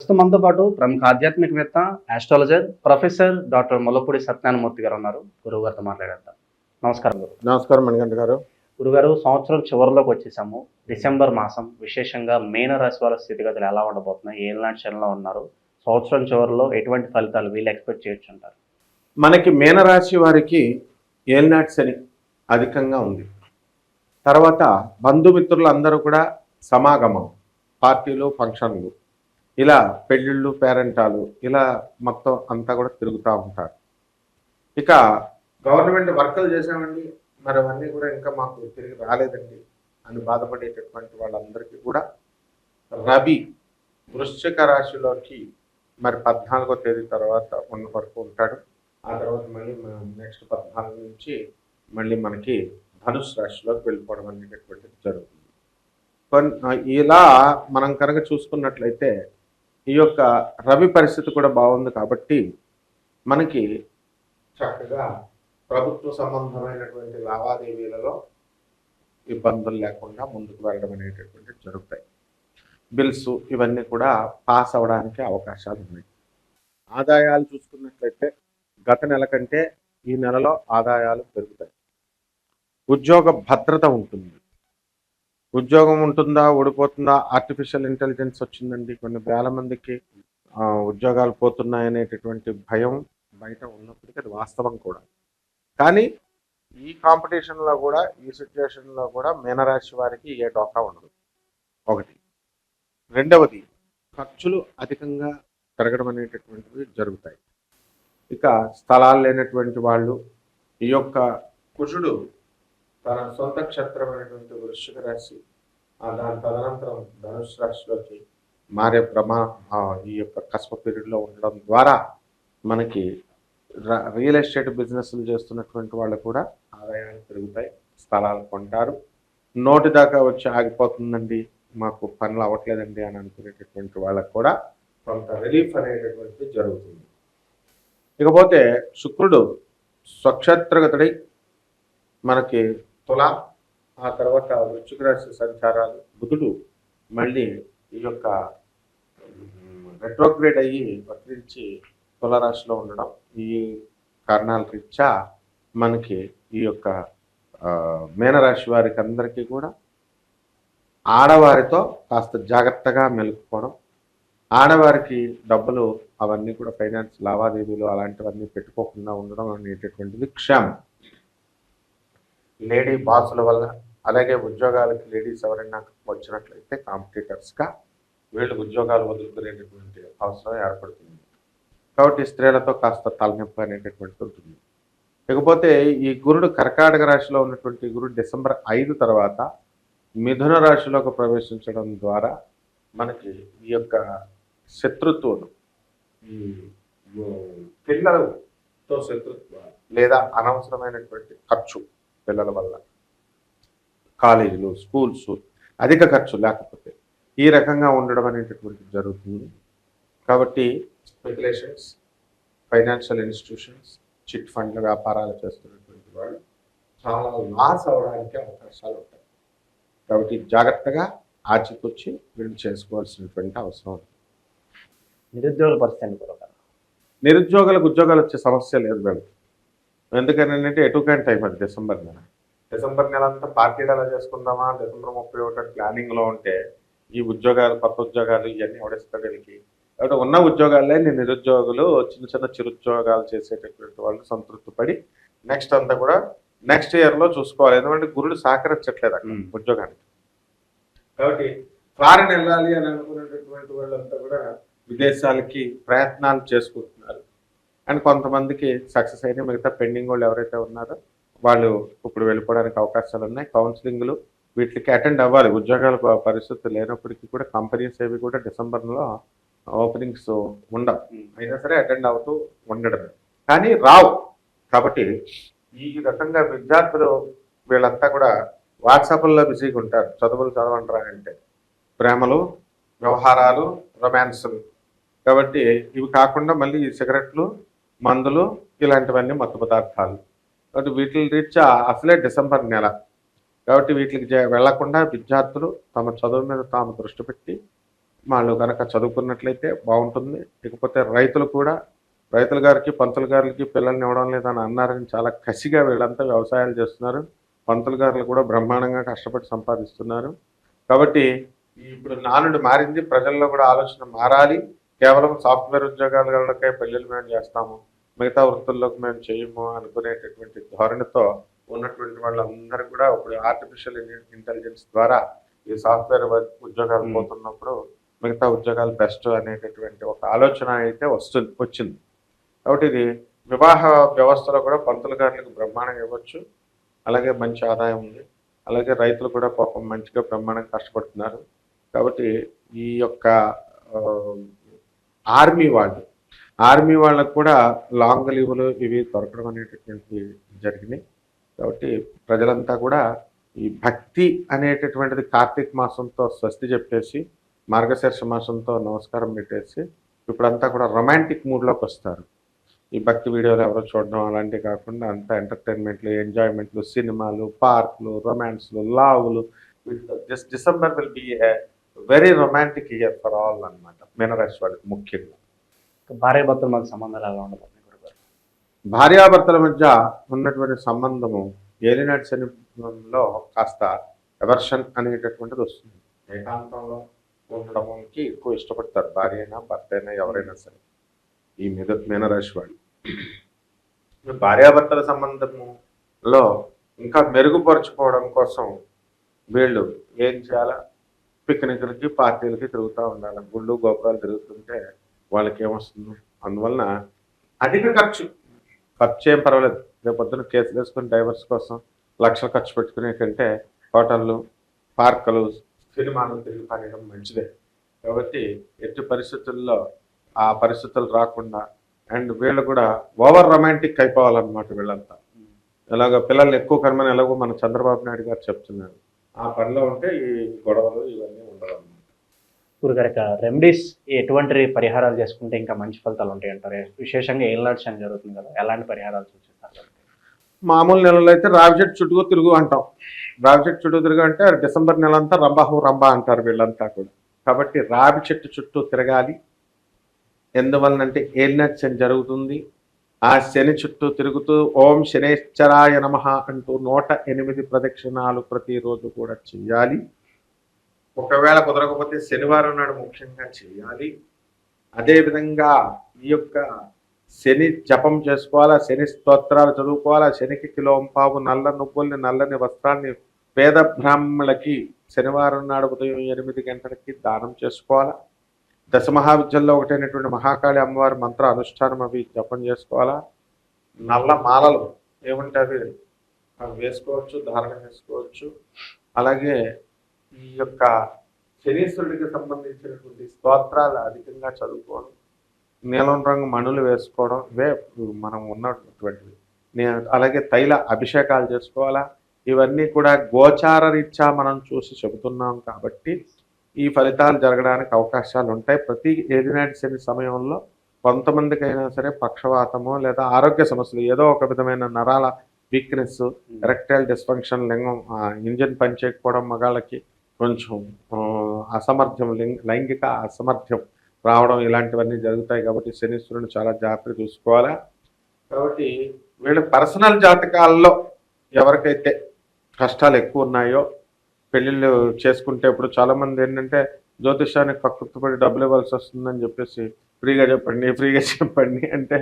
ప్రస్తుతం మనతో పాటు ప్రముఖ ఆధ్యాత్మికవేత్త, astrologer, professor doctor Mullapudi Satyanarayana Murthy గారు ఉన్నారు. గురువు గారితో మాట్లాడేద్దాం. నమస్కారం గురు. నమస్కారం మణికంఠ గారు. గురుగారు, సంవత్సరం చివరిలోకి వచ్చేసాము. డిసెంబర్ మాసం, విశేషంగా మీన రాశి వాళ్ళ స్థితిగతులు ఎలా ఉండబోతున్నాయి? ఏలినాటి శనిలో ఉన్నారు. సంవత్సరం చివరిలో ఎటువంటి ఫలితాలు వీళ్ళు ఎక్స్పెక్ట్ చేయొచ్చు అంటారు? మనకి మీనరాశి వారికి ఏలినాటి శని అధికంగా ఉంది. తర్వాత బంధుమిత్రులు అందరూ కూడా సమాగమం, పార్టీలు, ఫంక్షన్లు, ఇలా పెళ్ళిళ్ళు, పేరెంటాలు, ఇలా మొత్తం అంతా కూడా తిరుగుతూ ఉంటారు. ఇక గవర్నమెంట్ వర్కులు చేసామండి, మరి అవన్నీ కూడా ఇంకా మాకు తిరిగి రాలేదండి అని బాధపడేటటువంటి వాళ్ళందరికీ కూడా రవి వృశ్చిక రాశిలోకి మరి 14వ తేదీ తర్వాత ఉన్న వరకు ఉంటాడు. ఆ తర్వాత మళ్ళీ నెక్స్ట్ 14 నుంచి మళ్ళీ మనకి ధనుసు రాశిలోకి వెళ్ళిపోవడం అనేటటువంటిది జరుగుతుంది. ఇలా మనం కనుక చూసుకున్నట్లయితే ఈ యొక్క రవి పరిస్థితి కూడా బాగుంది కాబట్టి మనకి చక్కగా ప్రభుత్వ సంబంధమైనటువంటి లావాదేవీలలో ఇబ్బందులు లేకుండా ముందుకు వెళ్ళడం అనేటటువంటిది జరుగుతాయి. బిల్స్ ఇవన్నీ కూడా పాస్ అవ్వడానికి అవకాశాలు ఉన్నాయి. ఆదాయాలు చూసుకున్నట్లయితే గత నెల కంటే ఈ నెలలో ఆదాయాలు పెరుగుతాయి. ఉద్యోగ భద్రత ఉంటుంది. ఉద్యోగం ఉంటుందా, ఓడిపోతుందా, ఆర్టిఫిషియల్ ఇంటెలిజెన్స్ వచ్చిందండి, కొన్ని వేల మందికి ఉద్యోగాలు పోతున్నాయనేటటువంటి భయం బయట ఉన్నప్పటికీ అది వాస్తవం కూడా. కానీ ఈ కాంపిటీషన్లో కూడా, ఈ సిచ్యువేషన్లో కూడా మీనరాశి వారికి ఏ డోకా ఉండదు. ఒకటి. రెండవది, ఖర్చులు అధికంగా పెరగడం అనేటటువంటివి జరుగుతాయి. ఇక స్థలాలు లేనటువంటి వాళ్ళు, ఈ యొక్క కుజుడు తన సొంత క్షేత్రమైనటువంటి వృశ్చిక రాశి, దాని తదనంతరం ధనుసు రాశిలోకి మారే ఈ యొక్క కస్ప పీరియడ్లో ఉండడం ద్వారా మనకి రియల్ ఎస్టేట్ బిజినెస్లు చేస్తున్నటువంటి వాళ్ళు కూడా ఆదాయాలు పెరుగుతాయి, స్థలాలు కొంటారు. నోటి దాకా వచ్చి ఆగిపోతుందండి, మాకు పనులు అవ్వట్లేదండి అని అనుకునేటటువంటి వాళ్ళకు కూడా కొంత రిలీఫ్ అనేటటువంటిది జరుగుతుంది. ఇకపోతే శుక్రుడు స్వక్షేత్రగతుడై మనకి తుల, ఆ తర్వాత వృశ్చిక రాశి సంచారాలు, బుధుడు మళ్ళీ ఈ యొక్క రెట్రోగ్రేడ్ అయ్యి వక్రించి తులరాశిలో ఉండడం, ఈ కారణాల రీత్యా మనకి ఈ యొక్క మీనరాశి వారికి అందరికీ కూడా ఆడవారితో కాస్త జాగ్రత్తగా మెలుగుకోవడం, ఆడవారికి డబ్బులు అవన్నీ కూడా ఫైనాన్స్ లావాదేవీలు అలాంటివన్నీ పెట్టుకోకుండా ఉండడం అనేటటువంటిది క్షేమం. లేడీ బాసుల వల్ల, అలాగే ఉద్యోగాలకి లేడీస్ ఎవరైనా వచ్చినట్లయితే కాంపిటీటర్స్గా వీళ్ళు ఉద్యోగాలు వదులుకునేటటువంటి అవసరం ఏర్పడుతుంది. కాబట్టి స్త్రీలతో కాస్త తలనొప్పి అనేటటువంటిది ఉంటుంది. ఇకపోతే ఈ గురుడు కర్కాటక రాశిలో ఉన్నటువంటి గురుడు డిసెంబర్ 5 తర్వాత మిథున రాశిలోకి ప్రవేశించడం ద్వారా మనకి ఈ యొక్క శత్రుత్వం, ఈ పిల్లలతో శత్రుత్వం లేదా అనవసరమైనటువంటి ఖర్చు, పిల్లల వల్ల కాలేజీలు, స్కూల్స్ అధిక ఖర్చు లేకపోతే ఈ రకంగా ఉండడం అనేటటువంటిది జరుగుతుంది. కాబట్టి స్పెక్యులేషన్స్, ఫైనాన్షియల్ ఇన్స్టిట్యూషన్స్, చిట్ ఫండ్ల వ్యాపారాలు చేస్తున్నటువంటి వాళ్ళు చాలా లాస్ అవడానికి అవకాశాలు ఉంటాయి. కాబట్టి జాగ్రత్తగా ఆచితూచి వీళ్ళు చేసుకోవాల్సినటువంటి అవసరం ఉంది. నిరుద్యోగుల పరిస్థితి, నిరుద్యోగులకు ఉద్యోగాలు వచ్చే సమస్య లేదు వీళ్ళకి. ఎందుకనంటే ఎటుకంటే టైం అది డిసెంబర్ నెల అంతా పార్టీలు ఎలా చేసుకుందామా, డిసెంబర్ 31 ప్లానింగ్లో ఉంటే ఈ ఉద్యోగాలు, కొత్త ఉద్యోగాలు ఇవన్నీ ఎవడేస్తాడు వీళ్ళకి. కాబట్టి ఉన్న ఉద్యోగాలే నిరుద్యోగులు, చిన్న చిన్న చిరుద్యోగాలు చేసేటటువంటి వాళ్ళు సంతృప్తి పడి నెక్స్ట్ అంతా కూడా నెక్స్ట్ ఇయర్లో చూసుకోవాలి. ఎందుకంటే గురుడు సహకరించట్లేదు అక్కడ ఉద్యోగానికి. కాబట్టి ఫారెన్ వెళ్ళాలి అని అనుకునేటటువంటి వాళ్ళంతా కూడా విదేశాలకి ప్రయత్నాలు చేసుకుంటున్నారు. అండ్ కొంతమందికి సక్సెస్ అయిన, మిగతా పెండింగ్ వాళ్ళు ఎవరైతే ఉన్నారో వాళ్ళు ఇప్పుడు వెళ్ళిపోవడానికి అవకాశాలు ఉన్నాయి. కౌన్సిలింగ్లు వీటికి అటెండ్ అవ్వాలి. ఉద్యోగాల పరిస్థితి లేనప్పటికీ కూడా కంపెనీస్ ఏవి కూడా డిసెంబర్లో ఓపెనింగ్స్ ఉండవు, అయినా సరే అటెండ్ అవుతూ ఉండడమే, కానీ రావు. కాబట్టి ఈ రకంగా విద్యార్థులు వీళ్ళంతా కూడా వాట్సాప్లో బిజీగా ఉంటారు. చదువులు చదవంటారా అంటే ప్రేమలు, వ్యవహారాలు, రొమాన్సులు. కాబట్టి ఇవి కాకుండా మళ్ళీ సిగరెట్లు, మందులు, ఇలాంటివన్నీ మత్తు పదార్థాలు. కాబట్టి వీటి రీత్యా అసలే డిసెంబర్ నెల. కాబట్టి వీటికి వెళ్లకుండా విద్యార్థులు తమ చదువు మీద తాము దృష్టి పెట్టి వాళ్ళు కనుక చదువుకున్నట్లయితే బాగుంటుంది. ఇకపోతే రైతులు కూడా రైతుల గారికి పంతులు గారికి పిల్లల్ని ఇవ్వడం లేదని అన్నారని చాలా కసిగా వీళ్ళంతా వ్యవసాయాలు చేస్తున్నారు. పంతులు గారులు కూడా బ్రహ్మాండంగా కష్టపడి సంపాదిస్తున్నారు. కాబట్టి ఇప్పుడు నానుడు మారింది, ప్రజల్లో కూడా ఆలోచన మారాలి. కేవలం సాఫ్ట్వేర్ ఉద్యోగాలకే పెళ్ళిళ్ళు మేము చేస్తాము, మిగతా వృత్తుల్లోకి మేము చేయము అనుకునేటటువంటి ధోరణితో ఉన్నటువంటి వాళ్ళందరూ కూడా ఇప్పుడు ఆర్టిఫిషియల్ ఇంటెలిజెన్స్ ద్వారా ఈ సాఫ్ట్వేర్ ఉద్యోగాలు పోతున్నప్పుడు మిగతా ఉద్యోగాలు బెస్ట్ అనేటటువంటి ఒక ఆలోచన అయితే వచ్చింది. కాబట్టి ఇది వివాహ వ్యవస్థలో కూడా పంతులు గారులకు బ్రహ్మాండంగా ఇవ్వచ్చు. అలాగే మంచి ఆదాయం ఉంది. అలాగే రైతులు కూడా పాపం మంచిగా బ్రహ్మాండంగా కష్టపడుతున్నారు. కాబట్టి ఈ యొక్క ఆర్మీ వాళ్ళకు కూడా లాంగ్ లీవులు ఇవి దొరకడం అనేటటువంటి జరిగినాయి. కాబట్టి ప్రజలంతా కూడా ఈ భక్తి అనేటటువంటిది కార్తీక మాసంతో స్వస్తి చెప్పేసి మార్గశీర్ష మాసంతో నమస్కారం పెట్టేసి ఇప్పుడంతా కూడా రొమాంటిక్ మూడ్లోకి వస్తారు. ఈ భక్తి వీడియోలు ఎవరో చూడడం అలాంటివి కాకుండా అంతా ఎంటర్టైన్మెంట్లు, ఎంజాయ్మెంట్లు, సినిమాలు, పార్కులు, రొమాన్స్లు, లావులు. December will be a very romantic year for all అన్నమాట, మీనరాశి వాళ్ళకి ముఖ్యంగా. భార్యాభర్తల మధ్య సంబంధాలు ఎలా ఉండబోతున్నాయి గురుగారు? భార్యాభర్తల మధ్య ఉన్నటువంటి సంబంధము ఏలినాటి శనిలో కాస్త ఎవర్షన్ అనేటటువంటిది వస్తుంది. ఏకాంతంలో ఉండడానికి ఎక్కువ ఇష్టపడతారు భార్య అయినా భర్త అయినా ఎవరైనా సరే ఈ మీనరాశి వాళ్ళు. భార్యాభర్తల సంబంధములో ఇంకా మెరుగుపరుచుకోవడం కోసం వీళ్ళు ఏం చేయాలా, పిక్నిక్లకి పార్టీలకి తిరుగుతూ ఉండాలి. గుళ్ళు గోపురాలు తిరుగుతుంటే వాళ్ళకి ఏమొస్తుంది, అందువలన అధిక ఖర్చు ఏం పర్వాలేదు. రేపు పొద్దున కేసులు వేసుకుని డైవర్స్ కోసం లక్షలు ఖర్చు పెట్టుకునే కంటే హోటళ్ళు, పార్కులు, సినిమాలు తిరిగి పారేయడం మంచిదే. కాబట్టి ఎట్టి పరిస్థితుల్లో ఆ పరిస్థితులు రాకుండా అండ్ వీళ్ళు కూడా ఓవర్ రొమాంటిక్ అయిపోవాలన్నమాట. వీళ్ళంతా ఎలాగో పిల్లల్ని ఎక్కువ కర్మని ఎలాగో మన చంద్రబాబు నాయుడు గారు చెప్తున్నారు, ఆ పనిలో ఉంటే ఈ గొడవలు ఇవన్నీ ఉండవు అన్నమాట. గురుగారు రెమెడీస్ ఎటువంటి పరిహారాలు చేసుకుంటే ఇంకా మంచి ఫలితాలు ఉంటాయి అంటారు? విశేషంగా ఏళ్ళనాటి శని జరుగుతుంది కదా, ఎలాంటి పరిహారాలు సూచిస్తారు? మామూలు నెలలో అయితే రావి చెట్టు చుట్టూ తిరుగు అంటాం. రావి చెట్టు చుట్టూ తిరుగు అంటే డిసెంబర్ నెల అంతా రంభ అంటారు వీళ్ళంతా కూడా. కాబట్టి రావి చెట్టు చుట్టూ తిరగాలి. ఎందువలనంటే ఏలినాటి శని జరుగుతుంది. ఆ శని చుట్టూ తిరుగుతూ ఓం శనేశ్వరాయ నమః అంటూ 108 ప్రదక్షిణాలు ప్రతిరోజు కూడా చేయాలి. ఒకవేళ కుదరకపోతే శనివారం నాడు ముఖ్యంగా చేయాలి. అదేవిధంగా ఈ యొక్క శని జపం చేసుకోవాలా, శని స్తోత్రాలు చదువుకోవాలా, శనికి కిలోంపావు నల్ల నువ్వుల్ని నల్లని వస్త్రాన్ని పేద బ్రాహ్మణులకి శనివారం నాడు ఉదయం 8 గంటలకి దానం చేసుకోవాలా. దశమహావిద్యల్లో ఒకటైనటువంటి మహాకాళి అమ్మవారి మంత్ర అనుష్ఠానం అవి జపం చేసుకోవాలా. నల్ల మాలలు ఏమంటే అవి వేసుకోవచ్చు, ధారణ చేసుకోవచ్చు. అలాగే ఈ యొక్క శనీశ్వరుడికి సంబంధించినటువంటి స్తోత్రాలు అధికంగా చదువుకోవడం, నీలం రంగు మణులు వేసుకోవడం ఇవే మనం ఉన్నటువంటివి. అలాగే తైల అభిషేకాలు చేసుకోవాలా. ఇవన్నీ కూడా గోచార రీత్యా మనం చూసి చెబుతున్నాం కాబట్టి ఈ ఫలితాలు జరగడానికి అవకాశాలు ఉంటాయి. ప్రతి ఏలినాటి శని సమయంలో కొంతమందికైనా సరే పక్షవాతము లేదా ఆరోగ్య సమస్యలు, ఏదో ఒక విధమైన నరాల వీక్నెస్, ఎరెక్టైల్ డిస్ఫంక్షన్, లింగం ఇంజిన్ పనిచేయకపోవడం, మగాళ్ళకి కొంచెం అసమర్థ్యం, లైంగిక అసమర్థ్యం రావడం ఇలాంటివన్నీ జరుగుతాయి. కాబట్టి శనీశ్వరుని చాలా జాగ్రత్తగా చూసుకోవాలా. కాబట్టి వీళ్ళ పర్సనల్ జాతకాల్లో ఎవరికైతే కష్టాలు ఎక్కువ ఉన్నాయో పెళ్ళిళ్ళు చేసుకుంటే ఇప్పుడు చాలామంది ఏంటంటే జ్యోతిష్యానికి పక్కపడి డబ్బులు ఇవ్వాల్సి వస్తుందని చెప్పేసి ఫ్రీగా చెప్పండి అంటే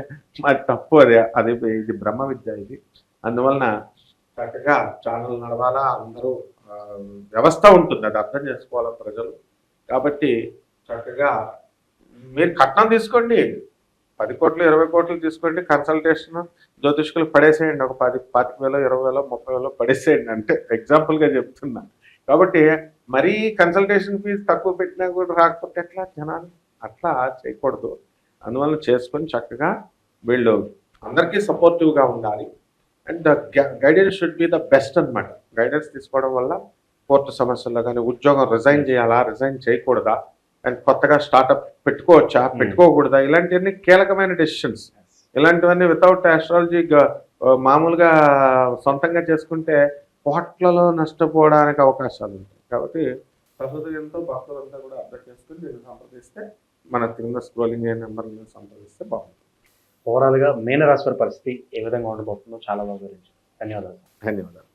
అది తప్పు. అది ఇది బ్రహ్మ విద్య ఇది. అందువలన చక్కగా ఛానల్ నడవాలా, అందరూ వ్యవస్థ ఉంటుంది, అది అర్థం చేసుకోవాలా ప్రజలు. కాబట్టి చక్కగా మీరు కట్నం తీసుకోండి, 10 కోట్లు 20 కోట్లు తీసుకోండి, కన్సల్టేషన్ జ్యోతిష్కులు పడేసేయండి, ఒక 10,000 20,000 30,000 పడేసేయండి, అంటే ఎగ్జాంపుల్గా చెప్తున్నా. కాబట్టి మరీ కన్సల్టేషన్ ఫీజు తక్కువ పెట్టినా కూడా రాకపోతే ఎట్లా జనాలు, అట్లా చేయకూడదు. అందువల్ల చేసుకొని చక్కగా వీళ్ళు అందరికీ సపోర్టివ్గా ఉండాలి. And the guidance should be the best అనమాట. గైడెన్స్ తీసుకోవడం వల్ల కోర్టు సమస్యల్లో కానీ, ఉద్యోగం రిజైన్ చేయాలా, రిజైన్ చేయకూడదా, అండ్ కొత్తగా స్టార్ట్అప్ పెట్టుకోవచ్చా, పెట్టుకోకూడదా, ఇలాంటివన్నీ కీలకమైన డెసిషన్స్. ఇలాంటివన్నీ వితౌట్ ఆస్ట్రాలజీ మామూలుగా సొంతంగా చేసుకుంటే కోట్లలో నష్టపోవడానికి అవకాశాలు ఉంటాయి. కాబట్టి ప్రస్తుతంతో భక్తులంతా కూడా అర్థం చేసుకుని నేను సంప్రదిస్తే మన కింద స్క్రోలింగ్ అయ్యే నెంబర్ని సంప్రదిస్తే బాగుంటుంది. ఓవరాల్గా మీనరాశి వారి పరిస్థితి ఏ విధంగా ఉండబోతుందో చాలా బాగా వివరించారు. ధన్యవాదాలు. ధన్యవాదాలు.